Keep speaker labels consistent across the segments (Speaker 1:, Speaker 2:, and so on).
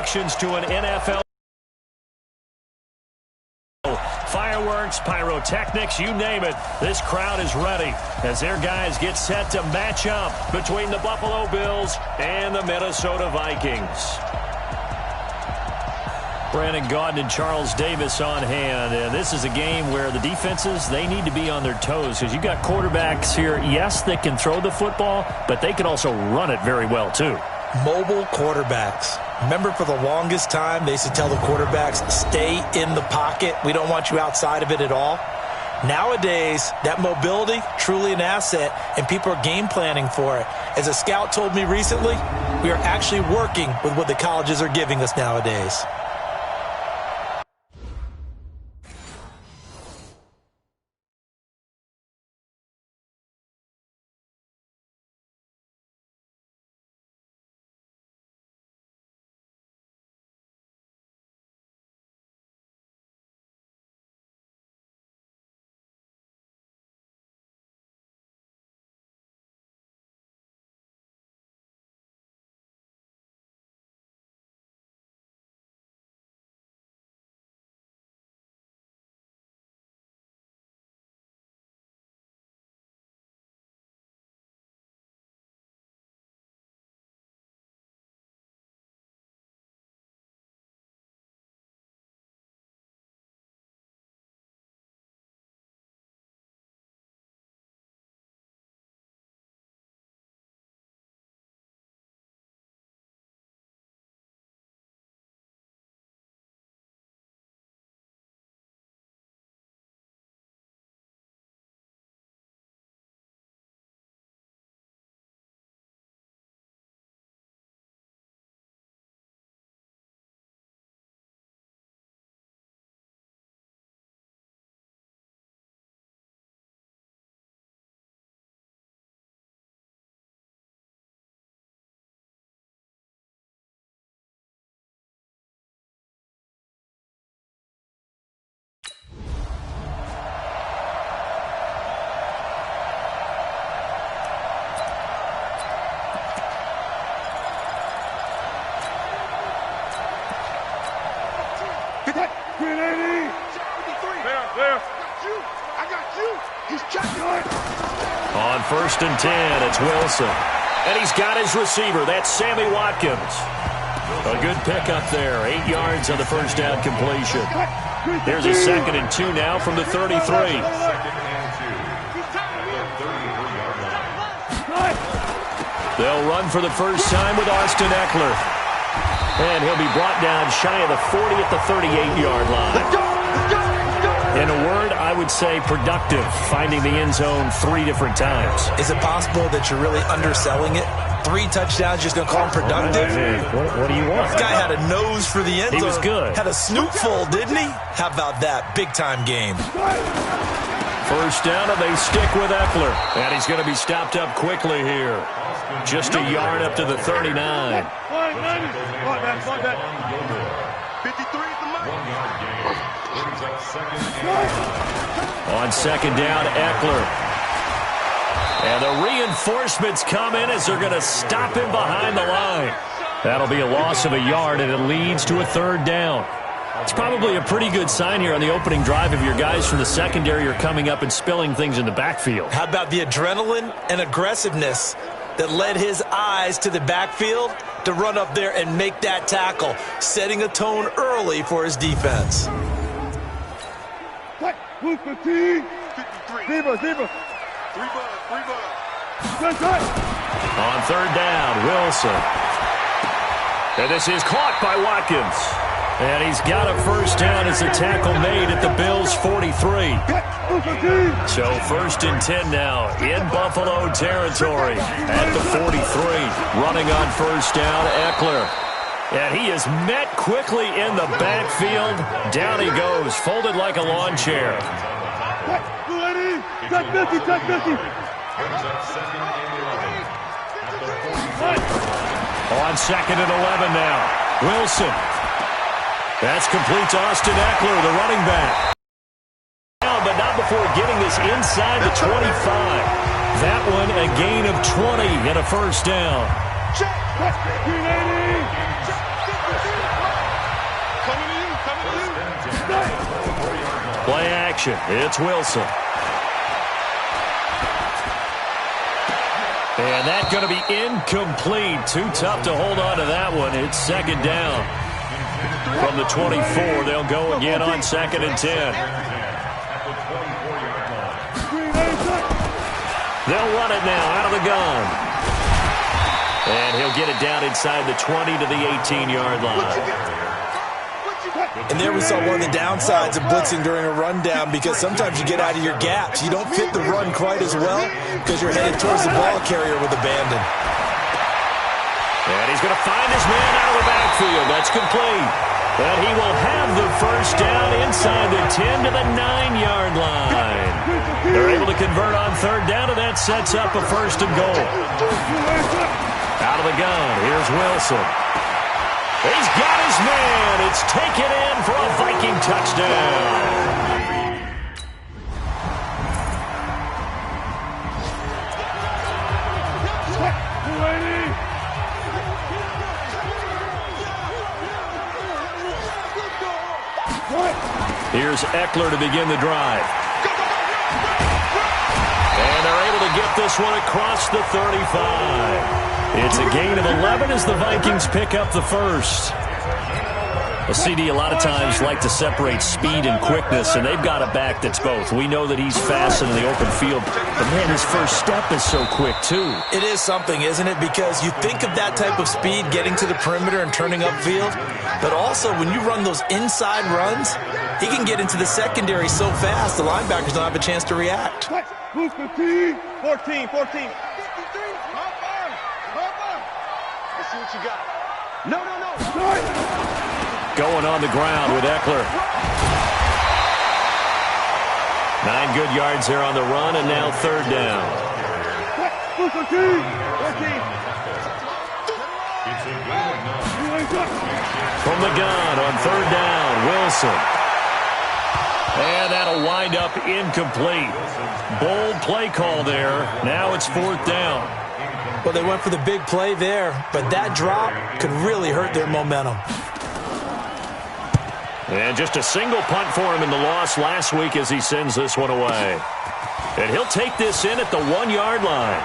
Speaker 1: reactions to an NFL. Fireworks, pyrotechnics, you name it. This crowd is ready as their guys get set to match up between the Buffalo Bills and the Minnesota Vikings. Brandon Gaudin and Charles Davis on hand. And this is a game where the defenses, they need to be on their toes because you've got quarterbacks here, yes, that can throw the football, but they can also run it very well too.
Speaker 2: Mobile quarterbacks. Remember, for the longest time, they used to tell the quarterbacks, stay in the pocket. We don't want you outside of it at all. Nowadays, that mobility, truly an asset, and people are game planning for it. As a scout told me recently, we are actually working with what the colleges are giving us nowadays.
Speaker 1: On 1st and 10, it's Wilson. And he's got his receiver. That's Sammy Watkins. A good pickup there. 8 yards on the first down completion. Here's a 2nd and 2 now from the 33. They'll run for the first time with Austin Eckler. And he'll be brought down shy of the 40 at the 38-yard line. In a word, I would say productive, finding the end zone 3 different times.
Speaker 2: Is it possible that you're really underselling it? 3 touchdowns, just going to call him productive?
Speaker 1: Hey, what do you want?
Speaker 2: This guy had a nose for the end zone.
Speaker 1: He was good.
Speaker 2: Had a snoot full, didn't he? How about that? Big-time game.
Speaker 1: First down, and they stick with Eckler. And he's going to be stopped up quickly here. Just a yard up to the 39.
Speaker 3: 53 is the money. 1 yard gain.
Speaker 1: On 2nd down, Eckler. And the reinforcements come in as they're going to stop him behind the line. That'll be a loss of a yard, and it leads to a 3rd down. It's probably a pretty good sign here on the opening drive if your guys from the secondary are coming up and spilling things in the backfield.
Speaker 2: How about the adrenaline and aggressiveness that led his eyes to the backfield to run up there and make that tackle, setting a tone early for his defense.
Speaker 3: Who's the team? 53. Zebra. 3 bucks.
Speaker 1: On 3rd down, Wilson. And this is caught by Watkins. And he's got a first down as a tackle made at the Bills' 43. So 1st and 10 now in Buffalo territory at the 43. Running on 1st down, Eckler. And he is met quickly in the backfield. Down he goes, folded like a lawn chair. On 2nd and 11 now, Wilson. That's complete to Austin Eckler, the running back. But not before getting this inside the 25. That one a gain of 20 and a first down. Play action. It's Wilson. And that's going to be incomplete. Too tough to hold on to that one. It's second down. From the 24, they'll go again on 2nd and 10. They'll run it now out of the gun. And he'll get it down inside the 20 to the 18-yard line.
Speaker 2: And there we saw one of the downsides of blitzing during a rundown, because sometimes you get out of your gaps. You don't fit the run quite as well because you're headed towards the ball carrier with abandon.
Speaker 1: And he's going to find his man out of the backfield. That's complete. But he will have the first down inside the 10 to the 9-yard line. They're able to convert on 3rd down, and that sets up a 1st and goal. Out of the gun, here's Wilson. He's got his man. It's taken in for a Viking touchdown. Here's Eckler to begin the drive. And they're able to get this one across the 35. It's a gain of 11 as the Vikings pick up the first. A CD a lot of times like to separate speed and quickness, and they've got a back that's both. We know that he's fast in the open field, but man, his first step is so quick too.
Speaker 2: It is something, isn't it? Because you think of that type of speed getting to the perimeter and turning upfield, but also when you run those inside runs, he can get into the secondary so fast the linebackers don't have a chance to react.
Speaker 3: 14, 14. Let's see what you got. No.
Speaker 1: Going on the ground with Eckler. 9 good yards there on the run, and now 3rd down.
Speaker 3: 14.
Speaker 1: From the gun on 3rd down, Wilson. And that'll wind up incomplete. Bold play call there. Now it's 4th down.
Speaker 2: Well, they went for the big play there, but that drop could really hurt their momentum.
Speaker 1: And just a single punt for him in the loss last week as he sends this one away. And he'll take this in at the 1-yard line.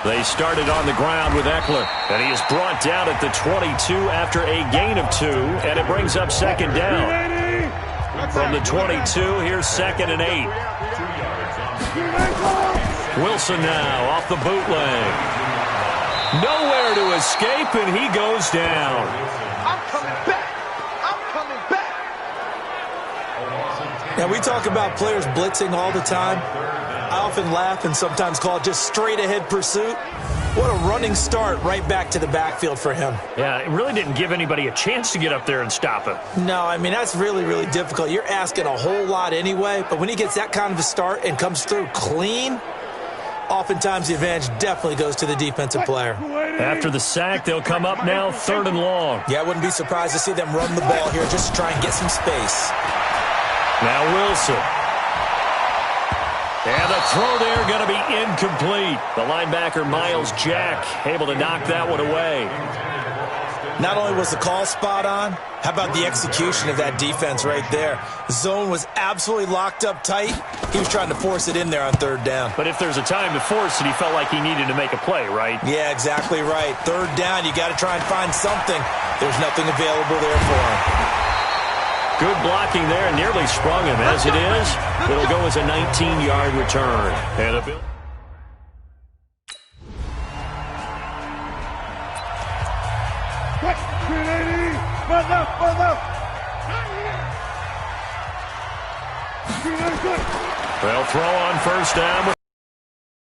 Speaker 1: They started on the ground with Eckler, and he is brought down at the 22 after a gain of 2, and it brings up 2nd down. From the 22, here's 2nd and 8. Wilson now off the bootleg. Nowhere to escape, and he goes down.
Speaker 3: I'm coming back.
Speaker 2: Now, we talk about players blitzing all the time. I often laugh and sometimes call it just straight-ahead pursuit. What a running start right back to the backfield for him.
Speaker 1: Yeah, it really didn't give anybody a chance to get up there and stop him.
Speaker 2: No, I mean, that's really, really difficult. You're asking a whole lot anyway, but when he gets that kind of a start and comes through clean, oftentimes the advantage definitely goes to the defensive player.
Speaker 1: After the sack, they'll come up now 3rd and long.
Speaker 2: Yeah, I wouldn't be surprised to see them run the ball here just to try and get some space.
Speaker 1: Now Wilson. And the throw there going to be incomplete. The linebacker, Miles Jack, able to knock that one away.
Speaker 2: Not only was the call spot on, how about the execution of that defense right there? The zone was absolutely locked up tight. He was trying to force it in there on 3rd down.
Speaker 1: But if there's a time to force it, he felt like he needed to make a play, right?
Speaker 2: Yeah, exactly right. 3rd down, you got to try and find something. There's nothing available there for him.
Speaker 1: Good blocking there, nearly sprung him. As it is, it'll go as a 19-yard return. And a bill. They'll throw on 1st down.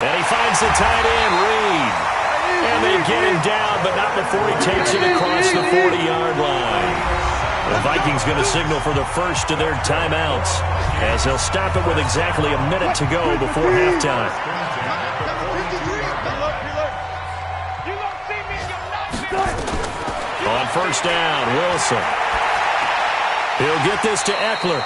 Speaker 1: And he finds finds the tight end, Reed. And they get him down, but not before he takes it across the 40-yard line. The Vikings going to signal for the first of their timeouts, as they'll stop it with exactly a minute to go before halftime. On first down, Wilson. He'll get this to Eckler.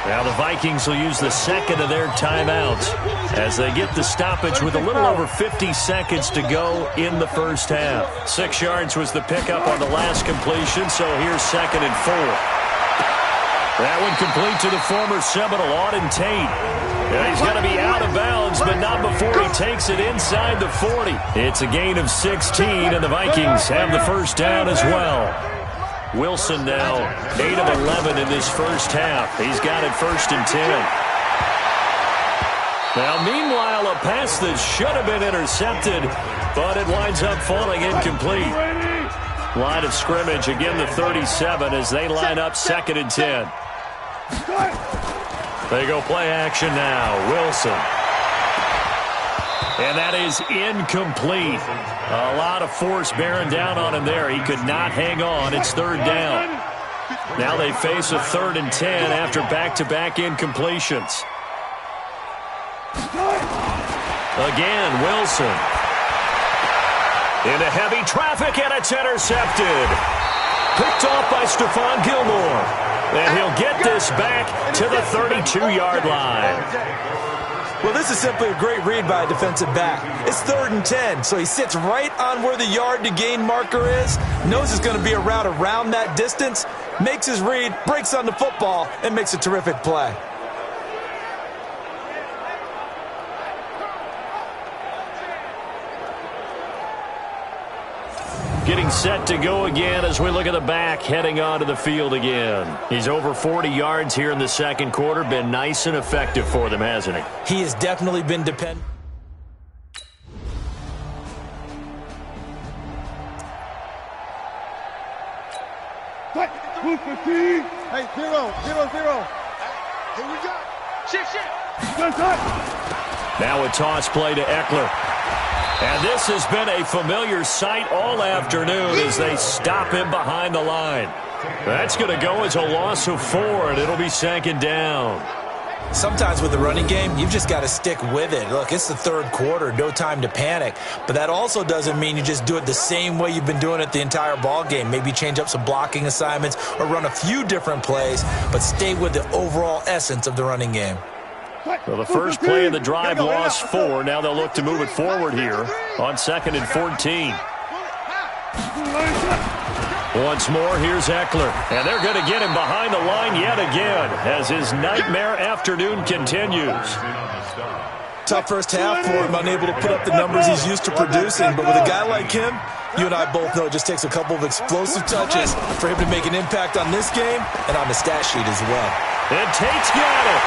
Speaker 1: Now the Vikings will use the second of their timeouts as they get the stoppage with a little over 50 seconds to go in the first half. 6 yards was the pickup on the last completion, so here's 2nd and 4. That one complete to the former Seminole, Auden Tate. Yeah, he's going to be out of bounds, but not before he takes it inside the 40. It's a gain of 16, and the Vikings have the first down as well. Wilson now 8 of 11 in this first half. He's got it 1st and 10. Now, meanwhile, a pass that should have been intercepted, but it winds up falling incomplete. Line of scrimmage, again the 37 as they line up 2nd and 10. They go play action now. Wilson. And that is incomplete. A lot of force bearing down on him there. He could not hang on. It's 3rd down. Now they face a 3rd and 10 after back-to-back incompletions. Again, Wilson. Into heavy traffic, and it's intercepted. Picked off by Stephon Gilmore. And he'll get this back to the 32-yard line.
Speaker 2: Well, this is simply a great read by a defensive back. It's 3rd and 10, so he sits right on where the yard-to-gain marker is, knows it's going to be a route around that distance, makes his read, breaks on the football, and makes a terrific play.
Speaker 1: Getting set to go again as we look at the back, heading onto the field again. He's over 40 yards here in the second quarter. Been nice and effective for them, hasn't he?
Speaker 2: He has definitely been dependent.
Speaker 3: Hey, 0-0-0. Here we go. Shift.
Speaker 1: Now a toss play to Eckler. And this has been a familiar sight all afternoon as they stop him behind the line. That's going to go as a loss of 4, and it'll be 2nd down.
Speaker 2: Sometimes with the running game, you've just got to stick with it. Look, it's the 3rd quarter, no time to panic. But that also doesn't mean you just do it the same way you've been doing it the entire ball game. Maybe change up some blocking assignments or run a few different plays, but stay with the overall essence of the running game.
Speaker 1: Well, the first play of the drive lost 4. Now they'll look to move it forward here on 2nd and 14. Once more, here's Eckler. And they're going to get him behind the line yet again as his nightmare afternoon continues.
Speaker 2: Tough first half for him, unable to put up the numbers he's used to producing. But with a guy like him, you and I both know it just takes a couple of explosive touches for him to make an impact on this game and on the stat sheet as well.
Speaker 1: And Tate's got it.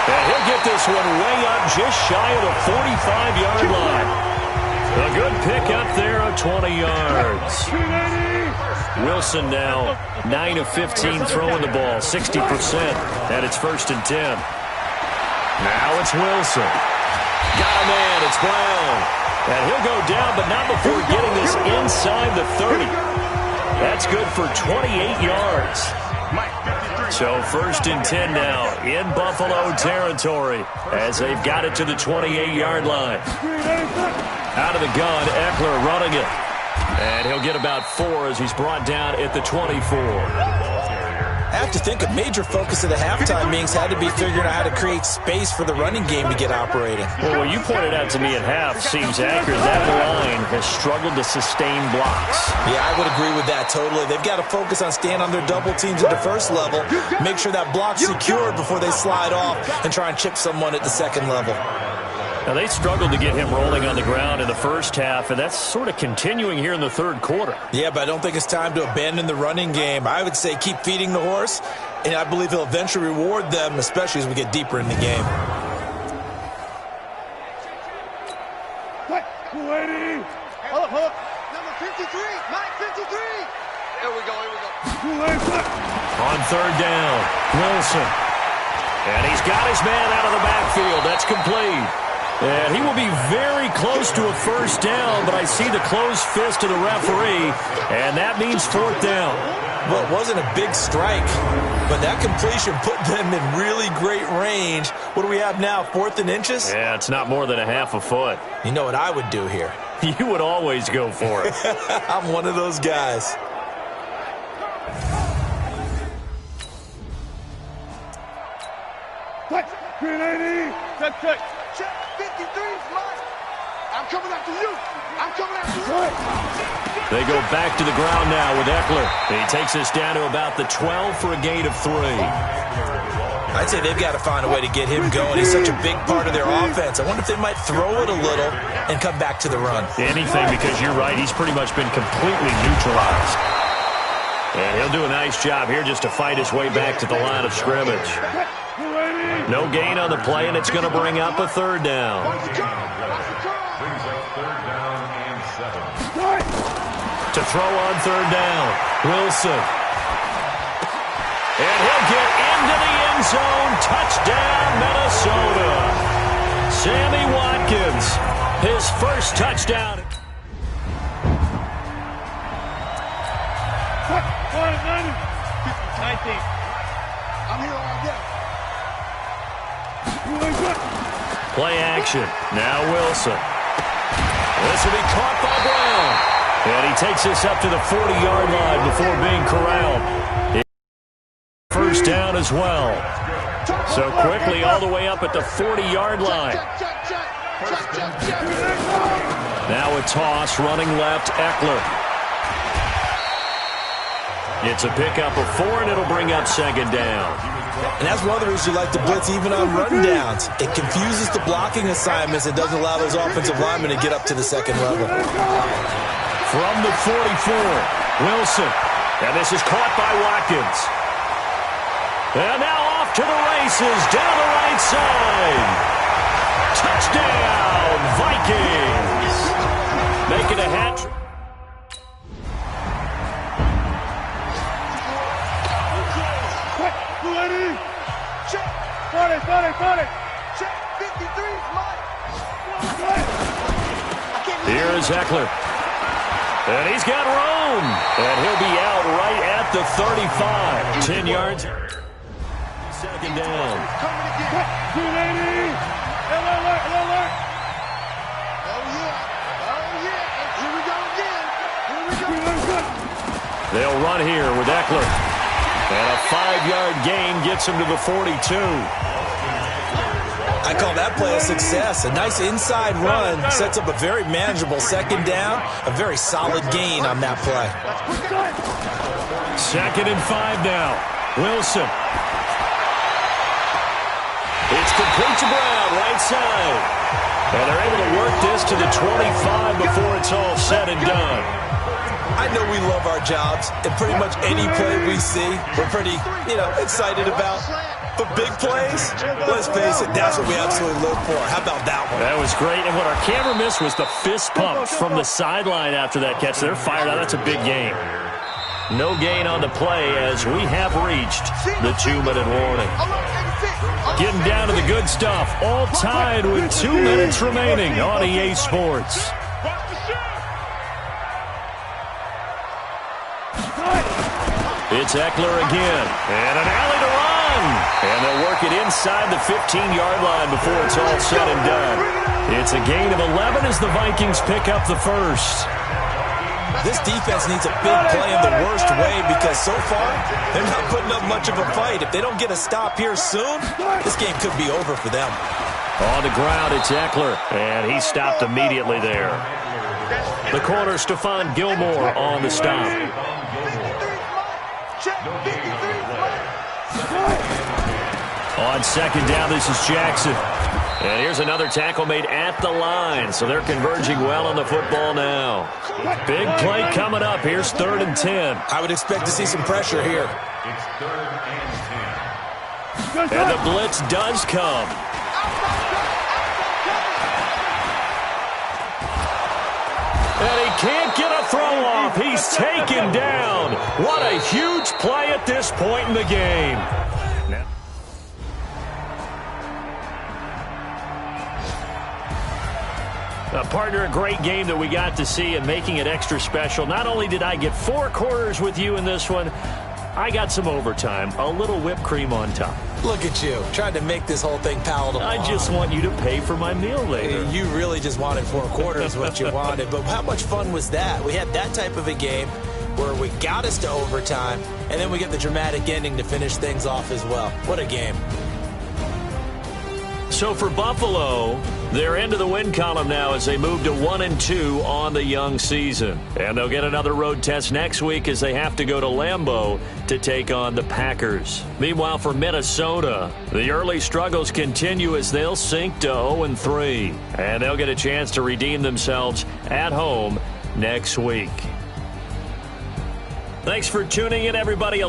Speaker 1: And he'll get this one way up just shy of the 45-yard line. A good pick up there of 20 yards. Wilson now 9 of 15 throwing the ball, 60%. And it's 1st and 10. Now it's Wilson. Got a man, it's Brown. And he'll go down, but not before getting this inside the 30. That's good for 28 yards. So 1st and 10 now in Buffalo territory as they've got it to the 28-yard line. Out of the gun, Eckler running it. And he'll get about 4 as he's brought down at the 24.
Speaker 2: I have to think a major focus of the halftime meetings had to be figuring out how to create space for the running game to get operating.
Speaker 1: Well, what you pointed out to me at half seems accurate. That line has struggled to sustain blocks.
Speaker 2: Yeah, I would agree with that totally. They've got to focus on staying on their double teams at the first level, make sure that block's secured before they slide off and try and chip someone at the second level.
Speaker 1: Now, they struggled to get him rolling on the ground in the first half, and that's sort of continuing here in the 3rd quarter.
Speaker 2: Yeah, but I don't think it's time to abandon the running game. I would say keep feeding the horse, and I believe he'll eventually reward them, especially as we get deeper in the game.
Speaker 3: Hold up. Number 53, Mike 53. Here we go.
Speaker 1: On 3rd down, Wilson. And he's got his man out of the backfield. That's complete. And he will be very close to a first down, but I see the closed fist of the referee, and that means fourth down.
Speaker 2: Well, it wasn't a big strike, but that completion put them in really great range. What do we have now, 4th and inches?
Speaker 1: Yeah, it's not more than a half a foot.
Speaker 2: You know what I would do here?
Speaker 1: You would always go for it.
Speaker 2: I'm one of those guys.
Speaker 3: Check. 53's mine. I'm coming after you. I'm coming after you.
Speaker 1: They go back to the ground now with Eckler. He takes us down to about the 12 for a gain of 3.
Speaker 2: I'd say they've got to find a way to get him going. He's such a big part of their offense. I wonder if they might throw it a little and come back to the run.
Speaker 1: Anything, because you're right. He's pretty much been completely neutralized. And he'll do a nice job here just to fight his way back to the line of scrimmage. No gain on the play, and it's going to bring up a 3rd down. To throw on 3rd down, Wilson. And he'll get into the end zone. Touchdown, Minnesota. Sammy Watkins, his first touchdown.
Speaker 3: I'm here all day.
Speaker 1: Play action. Now Wilson. This will be caught by Brown. And he takes us up to the 40-yard line before being corralled. First down as well. So quickly all the way up at the 40-yard line. Now a toss, running left, Eckler. It's a pickup of 4, and it'll bring up 2nd down.
Speaker 2: And that's one of the reasons you like to blitz even on rundowns. It confuses the blocking assignments. It doesn't allow those offensive linemen to get up to the 2nd level.
Speaker 1: From the 44, Wilson. And this is caught by Watkins. And now off to the races, down the right side. Touchdown, Vikings. Making a hat trick.
Speaker 3: Check. 53's mine.
Speaker 1: Here is Eckler. And he's got room. And he'll be out right at the 35. 10 yards. 2nd down. They'll run here with Eckler. And a 5-yard gain gets him to the 42.
Speaker 2: I call that play a success. A nice inside run sets up a very manageable 2nd down. A very solid gain on that play.
Speaker 1: 2nd and 5 now. Wilson. It's complete to Brown, right side. And they're able to work this to the 25 before it's all said and done.
Speaker 2: I know we love our jobs, and pretty much any play we see, we're pretty, excited about. But big plays, let's face it, that's what we absolutely live for. How about that one?
Speaker 1: That was great, and what our camera missed was the fist pump from the sideline after that catch. They're fired out. That's a big gain. No gain on the play as we have reached the 2-minute warning. Getting down to the good stuff, all tied with 2 minutes remaining on EA Sports. It's Eckler again, and an alley to run. And they'll work it inside the 15-yard line before it's all said and done. It's a gain of 11 as the Vikings pick up the first.
Speaker 2: This defense needs a big play in the worst way because so far, they're not putting up much of a fight. If they don't get a stop here soon, this game could be over for them.
Speaker 1: On the ground, it's Eckler, and he stopped immediately there. The corner, Stephon Gilmore, on the stop. On 2nd down, this is Jackson. And here's another tackle made at the line, so they're converging well on the football now. Big play coming up. Here's 3rd and 10.
Speaker 2: I would expect to see some pressure here.
Speaker 4: It's 3rd and 10.
Speaker 1: And the blitz does come. And he can't get a throw off. He's taken down. What a huge play at this point in the game. Partner, a great game that we got to see and making it extra special. Not only did I get 4 quarters with you in this one, I got some overtime, a little whipped cream on top.
Speaker 2: Look at you, trying to make this whole thing palatable.
Speaker 1: I just want you to pay for my meal later.
Speaker 2: You really just wanted 4 quarters what you wanted, but how much fun was that? We had that type of a game where we got us to overtime, and then we get the dramatic ending to finish things off as well. What a game.
Speaker 1: So for Buffalo, they're into the win column now as they move to 1-2 on the young season. And they'll get another road test next week as they have to go to Lambeau to take on the Packers. Meanwhile, for Minnesota, the early struggles continue as they'll sink to 0-3. And they'll get a chance to redeem themselves at home next week. Thanks for tuning in, everybody.